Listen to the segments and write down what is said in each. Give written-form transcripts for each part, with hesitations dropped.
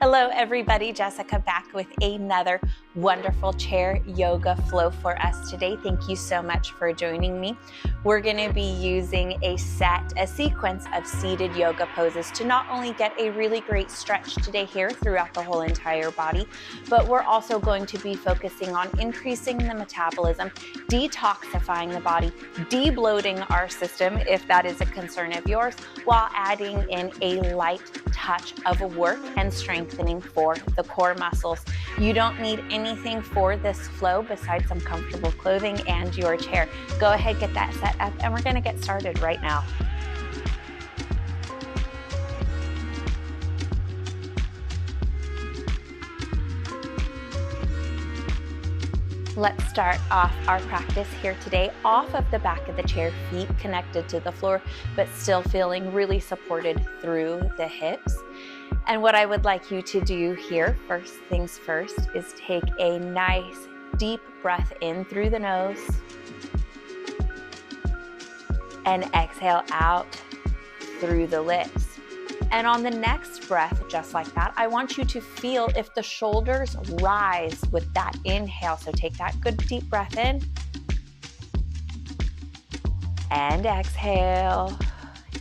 Hello everybody, Jessica back with another wonderful chair yoga flow for us today. Thank you so much for joining me. We're going to be using a sequence of seated yoga poses to not only get a really great stretch today here throughout the whole entire body, but we're also going to be focusing on increasing the metabolism, detoxifying the body, de-bloating our system if that is a concern of yours, while adding in a light touch of work and strengthening for the core muscles. You don't need anything for this flow besides some comfortable clothing and your chair. Go ahead, get that set up, and we're going to get started right now. Let's start off our practice here today off of the back of the chair, feet connected to the floor, but still feeling really supported through the hips. And what I would like you to do here, first things first, is take a nice deep breath in through the nose and exhale out through the lips. And on the next breath, just like that, I want you to feel if the shoulders rise with that inhale. So take that good deep breath in and exhale.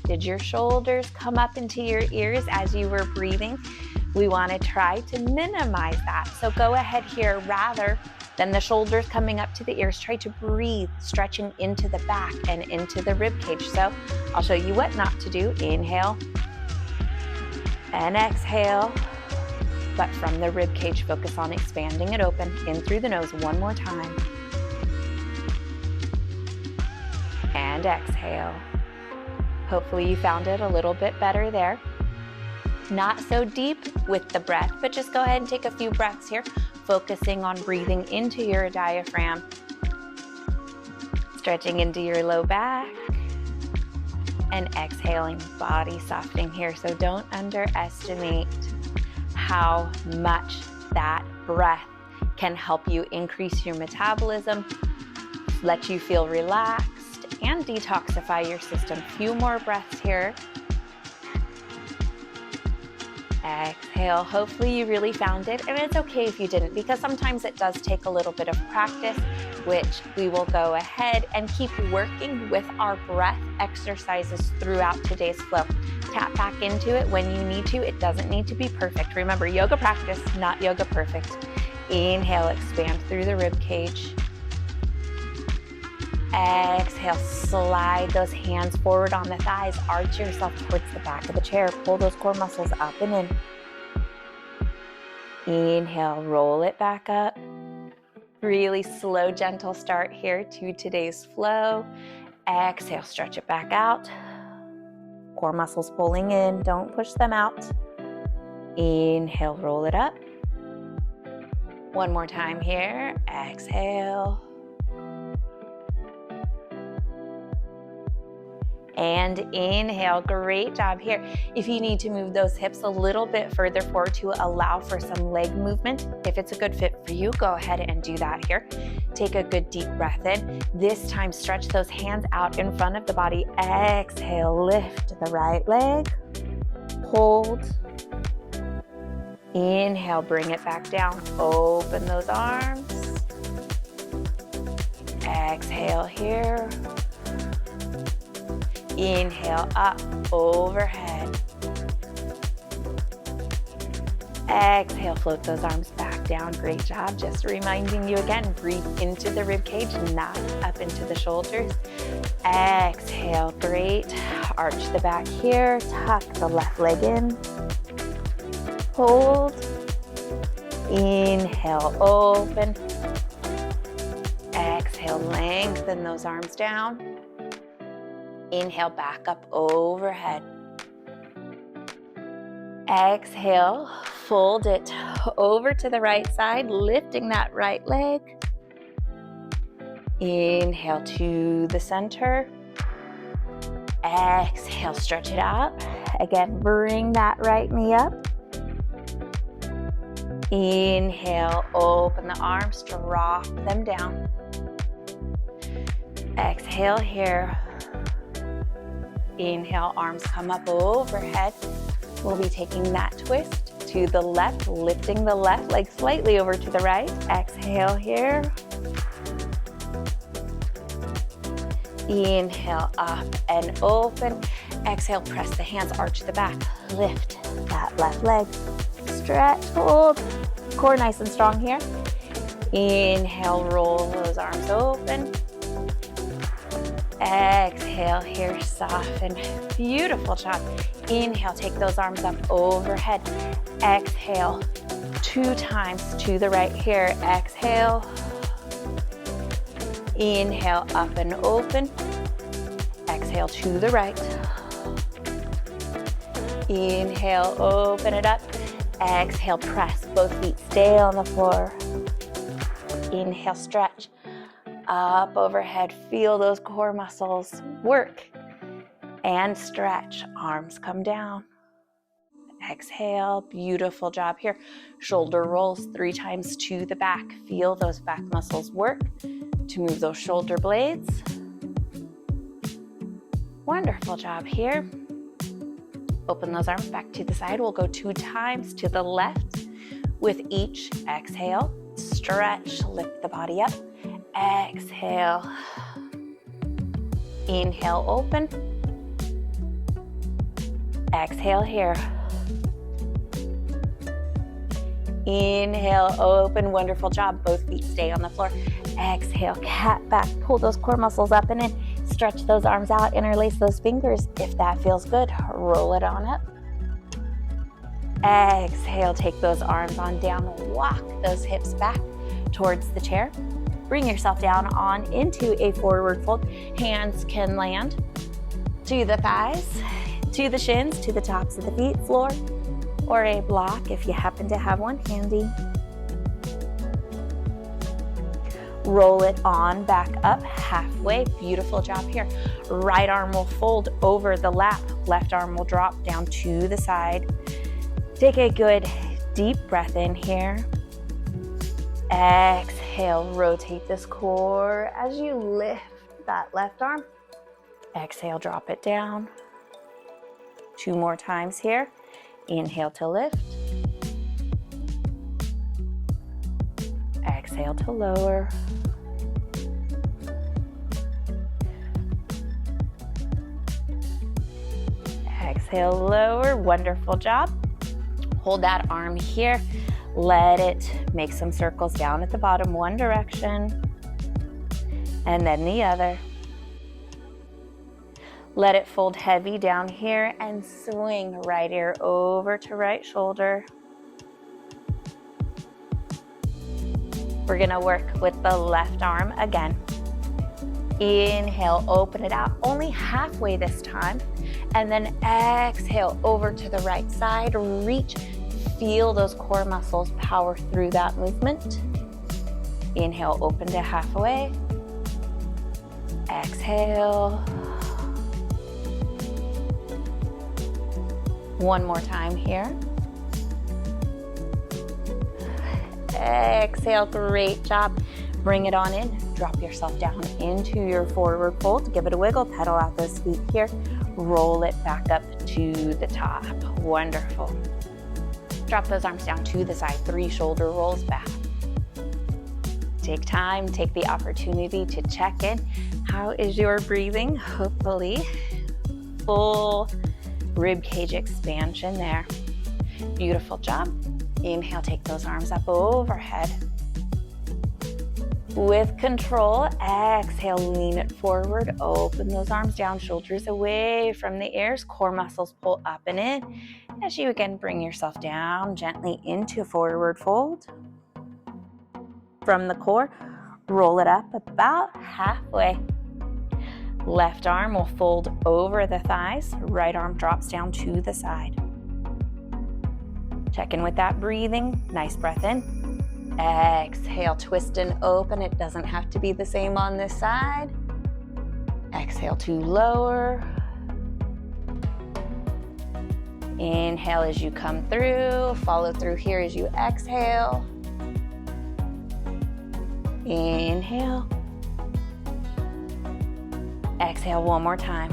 Did your shoulders come up into your ears as you were breathing? We want to try to minimize that. So go ahead here, rather than the shoulders coming up to the ears, try to breathe, stretching into the back and into the rib cage. So I'll show you what not to do. Inhale and exhale, but from the rib cage, focus on expanding it open. In through the nose, one more time. And exhale. Hopefully you found it a little bit better there. Not so deep with the breath, but just go ahead and take a few breaths here, focusing on breathing into your diaphragm, stretching into your low back, and exhaling, body softening here. So don't underestimate how much that breath can help you increase your metabolism, let you feel relaxed, and detoxify your system. Few more breaths here. Exhale. Hopefully you really found it, and it's okay if you didn't, because sometimes it does take a little bit of practice, which we will go ahead and keep working with our breath exercises throughout today's flow. Tap back into it when you need to. It doesn't need to be perfect. Remember, yoga practice, not yoga perfect. Inhale, expand through the rib cage. Exhale, slide those hands forward on the thighs, arch yourself towards the back of the chair, pull those core muscles up and in. Inhale, roll it back up. Really slow, gentle start here to today's flow. Exhale, stretch it back out. Core muscles pulling in, don't push them out. Inhale, roll it up. One more time here, exhale. And inhale. Great job here. If you need to move those hips a little bit further forward to allow for some leg movement, if it's a good fit for you, go ahead and do that here. Take a good deep breath in. This time, stretch those hands out in front of the body. Exhale, lift the right leg. Hold. Inhale, bring it back down. Open those arms. Exhale here. Inhale, up, overhead. Exhale, float those arms back down. Great job. Just reminding you again, breathe into the rib cage, not up into the shoulders. Exhale, great. Arch the back here, tuck the left leg in. Hold. Inhale, open. Exhale, lengthen those arms down. Inhale, back up overhead. Exhale, fold it over to the right side, lifting that right leg. Inhale to the center. Exhale, stretch it out. Again, bring that right knee up. Inhale, open the arms, drop them down. Exhale here. Inhale, arms come up overhead. We'll be taking that twist to the left, lifting the left leg slightly over to the right. Exhale here. Inhale, up and open. Exhale, press the hands, arch the back, lift that left leg. Stretch, hold. Core nice and strong here. Inhale, roll those arms open. Exhale here, soften. Beautiful job. Inhale, take those arms up overhead. Exhale, 2 times to the right here. Exhale. Inhale, up and open. Exhale to the right. Inhale, open it up. Exhale, press. Both feet stay on the floor. Inhale, stretch. Up overhead. Feel those core muscles work. And stretch. Arms come down. Exhale. Beautiful job here. Shoulder rolls 3 times to the back. Feel those back muscles work to move those shoulder blades. Wonderful job here. Open those arms back to the side. We'll go 2 times to the left. With each exhale, stretch, lift the body up. Exhale. Inhale, open. Exhale here. Inhale, open. Wonderful job. Both feet stay on the floor. Exhale, cat back. Pull those core muscles up and in. Stretch those arms out, interlace those fingers. If that feels good, roll it on up. Exhale, take those arms on down. Walk those hips back towards the chair. Bring yourself down on into a forward fold. Hands can land to the thighs, to the shins, to the tops of the feet, floor, or a block if you happen to have one handy. Roll it on back up halfway. Beautiful job here. Right arm will fold over the lap. Left arm will drop down to the side. Take a good deep breath in here. Exhale, rotate this core as you lift that left arm. Exhale, drop it down. 2 more times here. Inhale to lift. Exhale to lower. Exhale, lower. Wonderful job. Hold that arm here. Let it make some circles down at the bottom, one direction, and then the other. Let it fold heavy down here and swing right ear over to right shoulder. We're gonna work with the left arm again. Inhale, open it out, only halfway this time. And then exhale over to the right side, reach, feel those core muscles power through that movement. Inhale, open to halfway. Exhale. One more time here. Exhale, great job. Bring it on in. Drop yourself down into your forward fold. Give it a wiggle, pedal out those feet here. Roll it back up to the top. Wonderful. Drop those arms down to the side. 3 shoulder rolls back. Take time, take the opportunity to check in. How is your breathing? Hopefully, full rib cage expansion there. Beautiful job. Inhale, take those arms up overhead. With control, exhale, lean it forward, open those arms down, shoulders away from the ears, core muscles pull up and in. As you again bring yourself down gently into forward fold. From the core, roll it up about halfway. Left arm will fold over the thighs, right arm drops down to the side. Check in with that breathing, nice breath in. Exhale, twist and open. It doesn't have to be the same on this side. Exhale to lower. Inhale as you come through. Follow through here as you exhale. Inhale. Exhale one more time.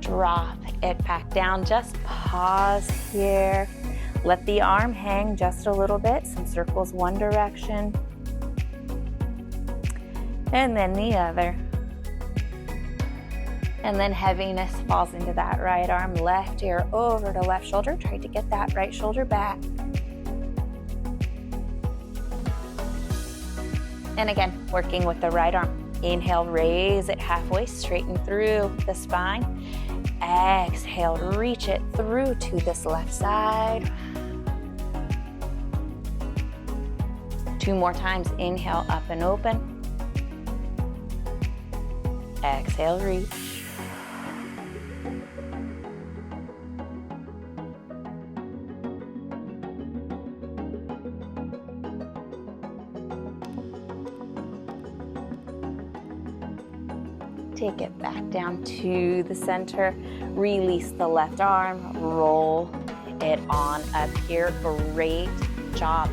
Drop it back down. Just pause here. Let the arm hang just a little bit. Some circles one direction. And then the other. And then heaviness falls into that right arm, left ear over to left shoulder. Try to get that right shoulder back. And again, working with the right arm. Inhale, raise it halfway, straighten through the spine. Exhale, reach it through to this left side. 2 more times. Inhale, up and open. Exhale, reach. Take it back down to the center. Release the left arm. Roll it on up here. Great job.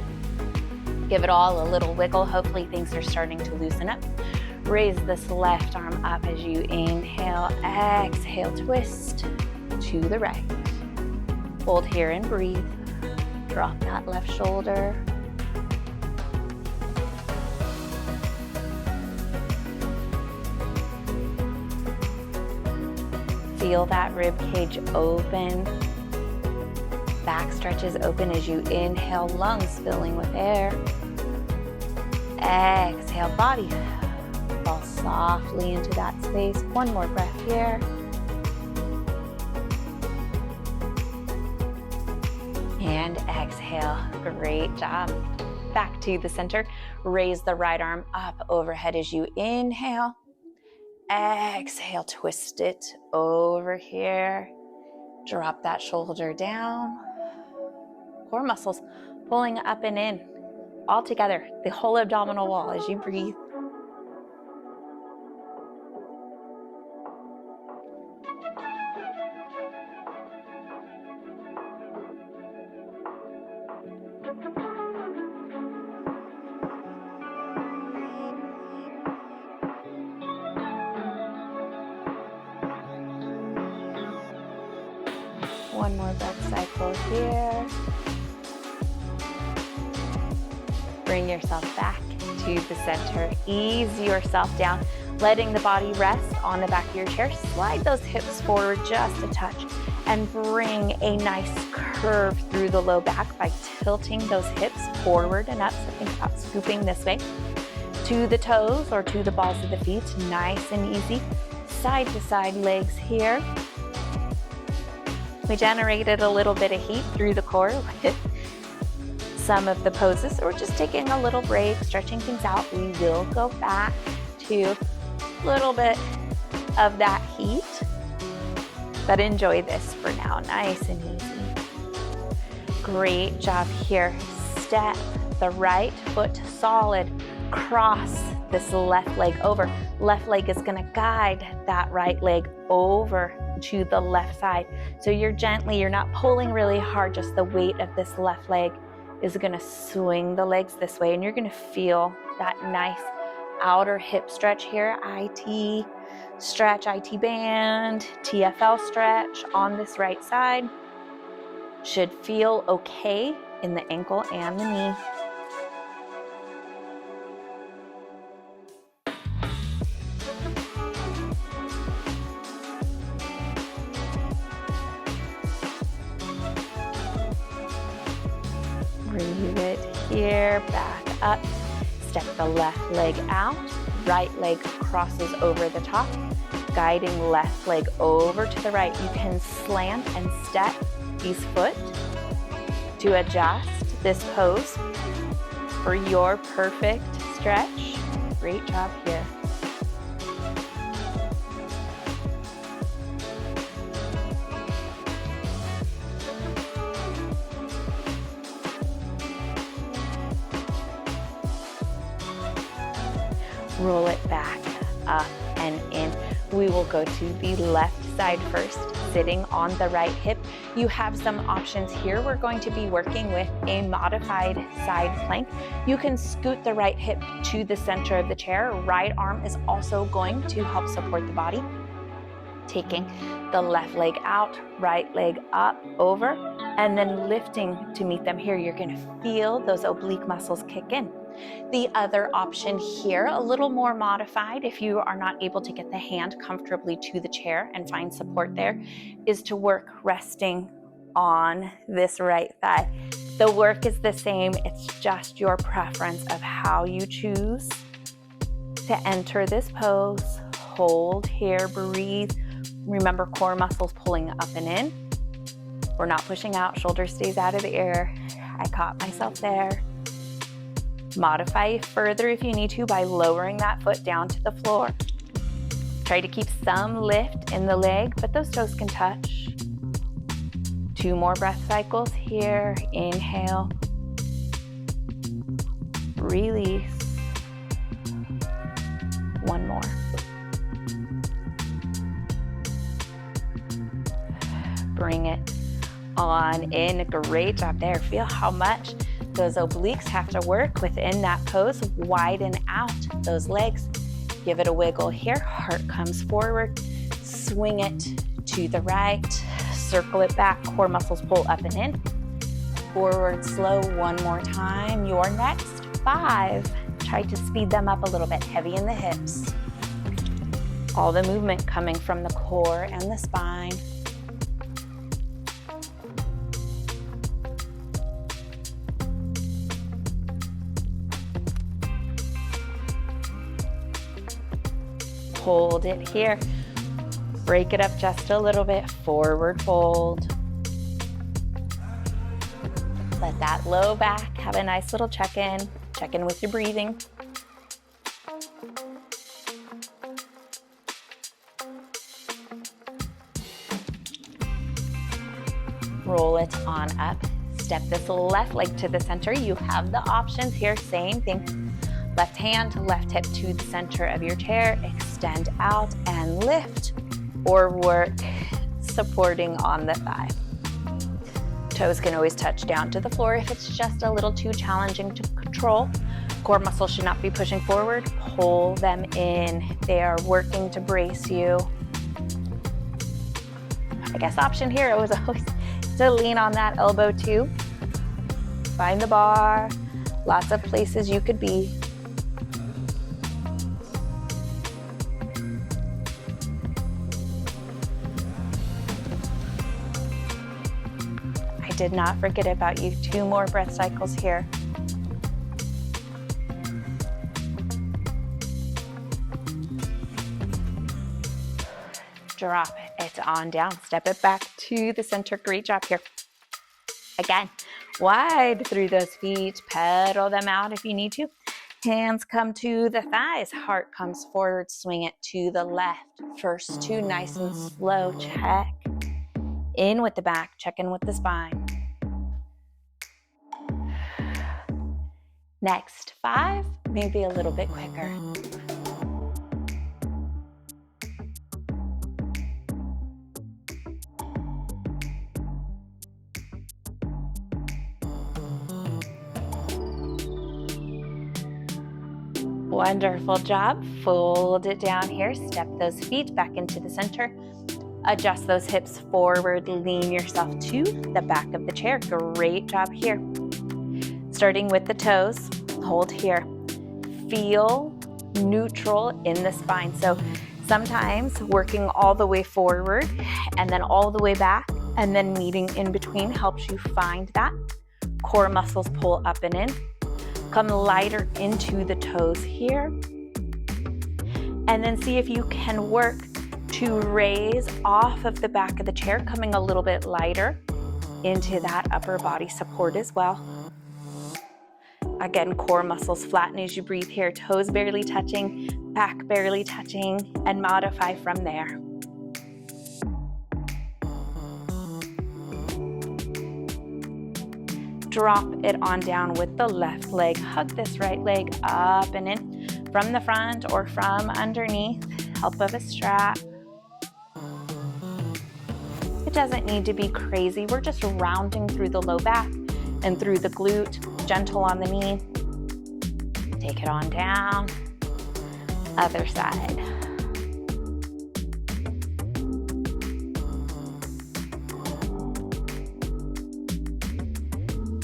Give it all a little wiggle. Hopefully things are starting to loosen up. Raise this left arm up as you inhale. Exhale, twist to the right. Hold here and breathe. Drop that left shoulder. Feel that rib cage open. Back stretches open as you inhale, lungs filling with air. Exhale, body fall softly into that space. 1 more breath here. And exhale. Great job. Back to the center. Raise the right arm up overhead as you inhale. Exhale, twist it over here. Drop that shoulder down. Core muscles pulling up and in. All together, the whole abdominal wall as you breathe. One more breath cycle here. Bring yourself back to the center. Ease yourself down, letting the body rest on the back of your chair. Slide those hips forward just a touch and bring a nice curve through the low back by tilting those hips forward and up. So think about scooping this way to the toes or to the balls of the feet. Nice and easy. Side to side legs here. We generated a little bit of heat through the core with some of the poses, so we're just taking a little break, stretching things out. We will go back to a little bit of that heat, but enjoy this for now. Nice and easy. Great job here. Step the right foot solid. Cross this left leg over. Left leg is going to guide that right leg over to the left side. So you're not pulling really hard, just the weight of this left leg is going to swing the legs this way, and you're going to feel that nice outer hip stretch here. IT stretch, IT band, TFL stretch on this right side. Should feel okay in the ankle and the knee. Breathe it here, back up. Step the left leg out, right leg crosses over the top, guiding left leg over to the right. You can slant and step each foot to adjust this pose for your perfect stretch. Great job here. Roll it back, up and in. We will go to the left side first, sitting on the right hip. You have some options here. We're going to be working with a modified side plank. You can scoot the right hip to the center of the chair. Right arm is also going to help support the body. Taking the left leg out, right leg up, over, and then lifting to meet them here. You're gonna feel those oblique muscles kick in. The other option here, a little more modified if you are not able to get the hand comfortably to the chair and find support there, is to work resting on this right thigh. The work is the same, it's just your preference of how you choose to enter this pose. Hold here, breathe. Remember, core muscles pulling up and in. We're not pushing out, shoulder stays out of the air. I caught myself there. Modify further if you need to by lowering that foot down to the floor. Try to keep some lift in the leg, but those toes can touch. 2 more breath cycles here. Inhale. Release. 1 more. Bring it on in. Great job there. Feel how much those obliques have to work within that pose. Widen out those legs. Give it a wiggle here. Heart comes forward. Swing it to the right. Circle it back. Core muscles pull up and in. Forward slow 1 more time. Your next 5. Try to speed them up a little bit. Heavy in the hips. All the movement coming from the core and the spine. Hold it here. Break it up just a little bit. Forward fold. Let that low back have a nice little check-in. Check in with your breathing. Roll it on up. Step this left leg to the center. You have the options here. Same thing. Left hand, left hip to the center of your chair. Extend out and lift, or work supporting on the thigh. Toes can always touch down to the floor if it's just a little too challenging to control. Core muscles should not be pushing forward. Pull them in. They are working to brace you. I guess option here was always to lean on that elbow too. Find the bar. Lots of places you could be. Did not forget about you. 2 more breath cycles here. Drop it on down. Step it back to the center. Great job here. Again, wide through those feet. Pedal them out if you need to. Hands come to the thighs. Heart comes forward. Swing it to the left. First 2 nice and slow. Check in with the back. Check in with the spine. Next 5, maybe a little bit quicker. Wonderful job. Fold it down here. Step those feet back into the center. Adjust those hips forward. Lean yourself to the back of the chair. Great job here. Starting with the toes, hold here. Feel neutral in the spine. So sometimes working all the way forward and then all the way back and then meeting in between helps you find that. Core muscles pull up and in. Come lighter into the toes here. And then see if you can work to raise off of the back of the chair, coming a little bit lighter into that upper body support as well. Again, core muscles flatten as you breathe here, toes barely touching, back barely touching, and modify from there. Drop it on down with the left leg. Hug this right leg up and in from the front or from underneath. Help of a strap. It doesn't need to be crazy. We're just rounding through the low back and through the glute, gentle on the knee. Take it on down. Other side.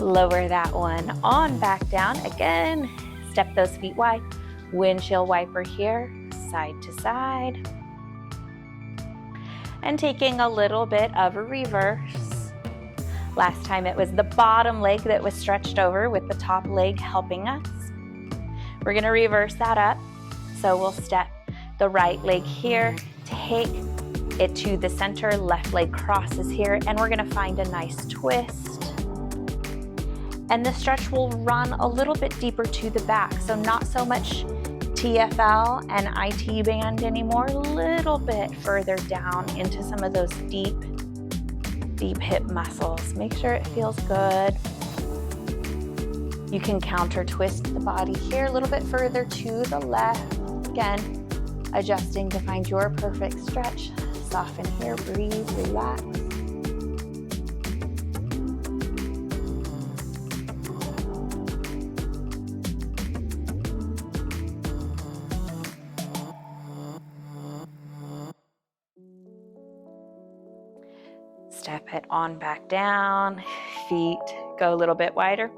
Lower that one on back down. Again, step those feet wide. Windshield wiper here, side to side. And taking a little bit of a reverse. Last time it was the bottom leg that was stretched over with the top leg helping us. We're gonna reverse that up. So we'll step the right leg here, take it to the center, left leg crosses here, and we're gonna find a nice twist. And the stretch will run a little bit deeper to the back, so not so much TFL and IT band anymore, a little bit further down into some of those deep hip muscles. Make sure it feels good. You can counter twist the body here a little bit further to the left. Again, adjusting to find your perfect stretch. Soften here, breathe, relax. Step it on back down, feet go a little bit wider.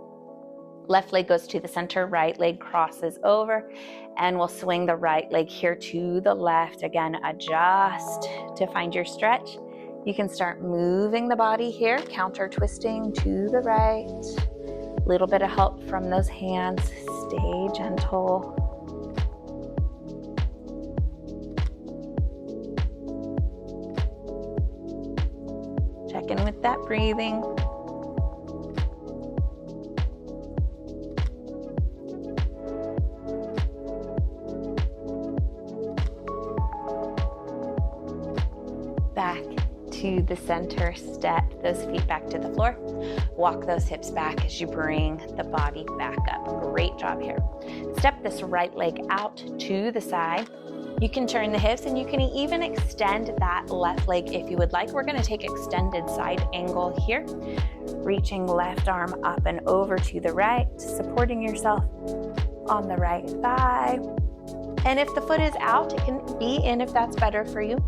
Left leg goes to the center, right leg crosses over, and we'll swing the right leg here to the left. Again, adjust to find your stretch. You can start moving the body here, counter twisting to the right. A little bit of help from those hands. Stay gentle. Check in with that breathing. Back to the center, step those feet back to the floor. Walk those hips back as you bring the body back up. Great job here. Step this right leg out to the side. You can turn the hips and you can even extend that left leg if you would like. We're gonna take extended side angle here. Reaching left arm up and over to the right, supporting yourself on the right thigh. And if the foot is out, it can be in if that's better for you.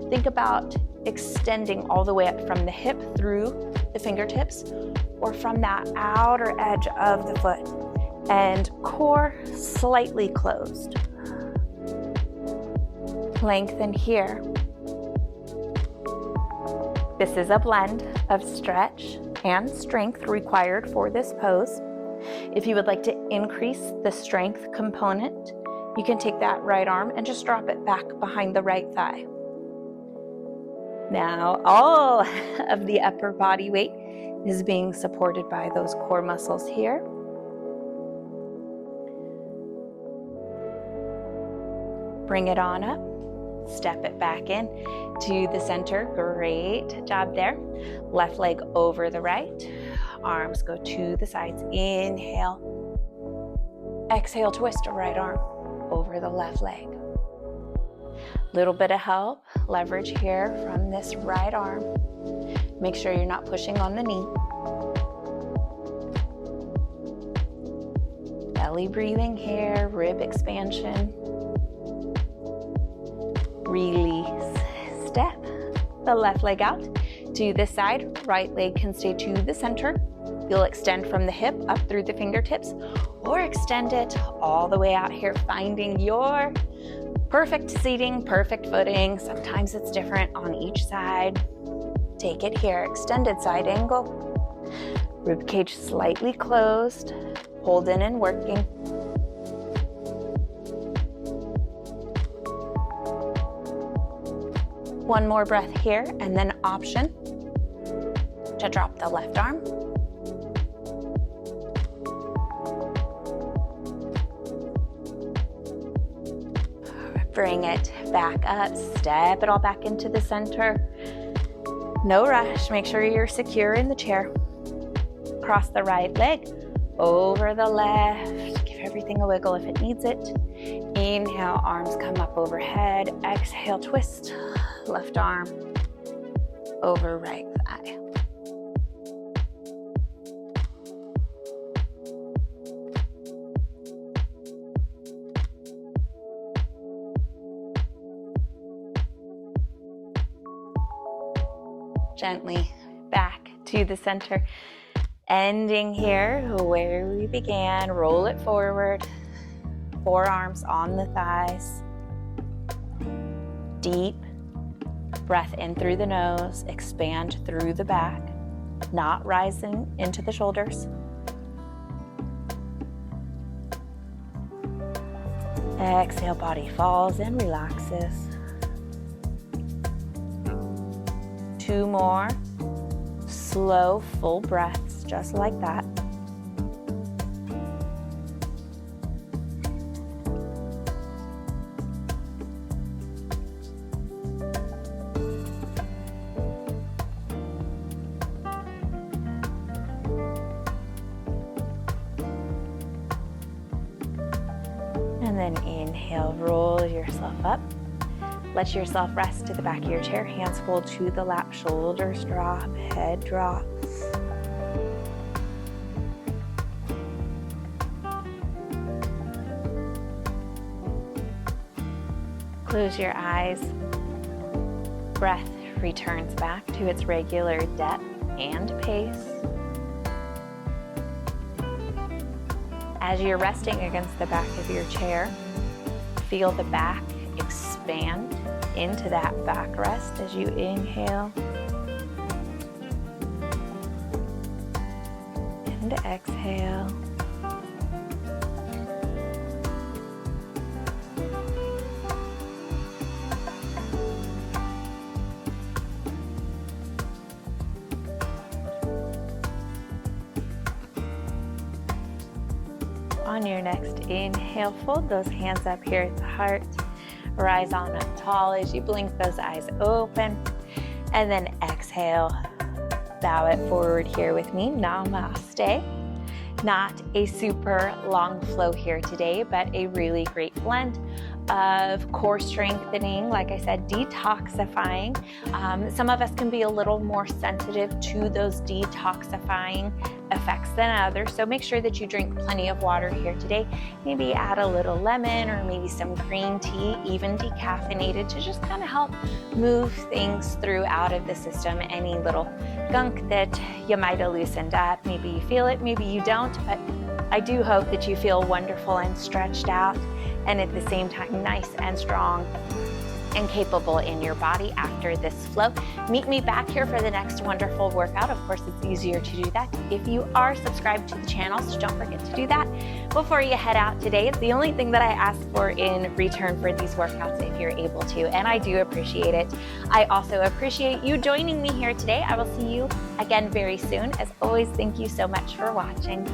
Think about extending all the way up from the hip through the fingertips or from that outer edge of the foot. And core slightly closed. Lengthen here. This is a blend of stretch and strength required for this pose. If you would like to increase the strength component, you can take that right arm and just drop it back behind the right thigh. Now, all of the upper body weight is being supported by those core muscles here. Bring it on up. Step it back in to the center. Great job there. Left leg over the right. Arms go to the sides. Inhale. Exhale, twist a right arm over the left leg. Little bit of help, leverage here from this right arm. Make sure you're not pushing on the knee. Belly breathing here, rib expansion. Release. Step the left leg out to this side. Right leg can stay to the center. You'll extend from the hip up through the fingertips or extend it all the way out here, finding your perfect seating, perfect footing. Sometimes it's different on each side. Take it here, extended side angle. Rib cage slightly closed. Hold in and working. One more breath here, and then option to drop the left arm. Bring it back up, step it all back into the center. No rush, make sure you're secure in the chair. Cross the right leg over the left. Give everything a wiggle if it needs it. Inhale, arms come up overhead. Exhale, twist. Left arm over right thigh. Gently back to the center. Ending here where we began. Roll it forward. Forearms on the thighs. Deep breath in through the nose. Expand through the back. Not rising into the shoulders. Exhale, body falls and relaxes. 2 more. Slow, full breaths, just like that. And then inhale, roll yourself up. Let yourself rest to the back of your chair. Hands fold to the lap, shoulders drop, head drops. Close your eyes. Breath returns back to its regular depth and pace. As you're resting against the back of your chair, feel the back expand into that backrest as you inhale and exhale. On your next inhale, fold those hands up here at the heart. Rise on up tall as you blink those eyes open. And then exhale, bow it forward here with me. Namaste. Not a super long flow here today, but a really great blend of core strengthening, like I said, detoxifying. Some of us can be a little more sensitive to those detoxifying effects than others, so make sure that you drink plenty of water here today. Maybe add a little lemon or maybe some green tea, even decaffeinated, to just kind of help move things through out of the system. Any little gunk that you might have loosened up, maybe you feel it, maybe you don't, but I do hope that you feel wonderful and stretched out, and at the same time nice and strong and capable in your body after this flow. Meet me back here for the next wonderful workout. Of course, it's easier to do that if you are subscribed to the channel, so don't forget to do that before you head out today. It's the only thing that I ask for in return for these workouts, if you're able to, and I do appreciate it. I also appreciate you joining me here today. I will see you again very soon. As always, thank you so much for watching.